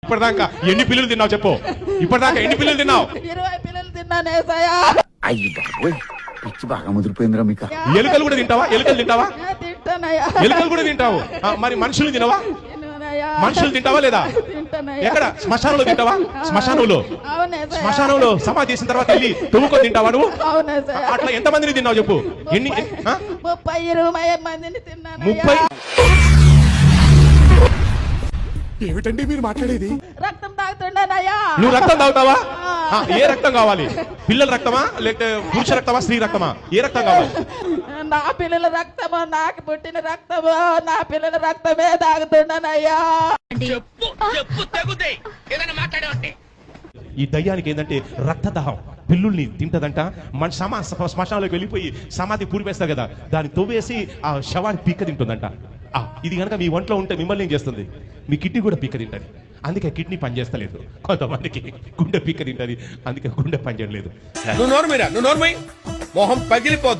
ఇప్పటిదాకా ఎన్ని పిల్లలు తిన్నావు చెప్పు. ఇప్పటిదాకా ఎన్ని పిల్లలు తిన్నావు? 20 పిల్లలు తిన్నాను ఏసయ్యా. అయ్యి బాబోయ్, పిచ్చి బాగా ముదిరిపోయిందిరా మీకు. ఎలుకలు కూడా తింటావా? ఎలుకలు తింటావా? తింటానయ్యా. ఎలుకలు కూడా తింటావు. మరి మనుషులు తినవా? తిన్నానయ్యా. మనుషులు తింటావా లేదా? తింటానయ్యా. ఎక్కడ? శ్మశానంలో తింటావా? శ్మశానంలో అవునేసయ్యా. శ్మశానంలో సమాధి చేసిన తర్వాత వెళ్ళి తుమ్ముకొని తింటావా నువ్వు? అవునేసయ్యా. అట్లా ఎంత మందిని తిన్నావు చెప్పు? ఎన్ని? 30-20 మందిని తిన్నాను. 30? ఏమిటండి మీరు మాట్లాడేది? రక్తం తాగుతుండనయ్యా. నువ్వు రక్తం తాగుతావా? ఏ రక్తం కావాలి? పిల్లల రక్తమా లేకపోతే పురుష రక్తమా స్త్రీ రక్తమా? ఏ రక్తం కావాలి? నా పిల్లల రక్తమో, నాకు పుట్టిన రక్తమో, నా పిల్లల రక్తమే తాగుతుండనయ్యా. ఈ దయ్యానికి ఏంటంటే రక్తదాహం. పిల్లుల్ని తింటదంట. మన శ్మశానంలోకి వెళ్ళిపోయి సమాధి పూడిపేస్తారు కదా, దాన్ని తవ్వేసి ఆ శవాన్ని పీక్క తింటుందంట. ఇది కనుక మీ ఒంట్లో ఉంటే మిమ్మల్ని ఏం చేస్తుంది? మీ కిడ్నీ కూడా పీక్క తింటది. అందుకే కిడ్నీ పనిచేస్తలేదు. కొంతమందికి గుండె పీక్క తింటది, అందుకే గుండె పనిచేయలేదు. నువ్వు నోరు మొహం పగిలిపోద్ది.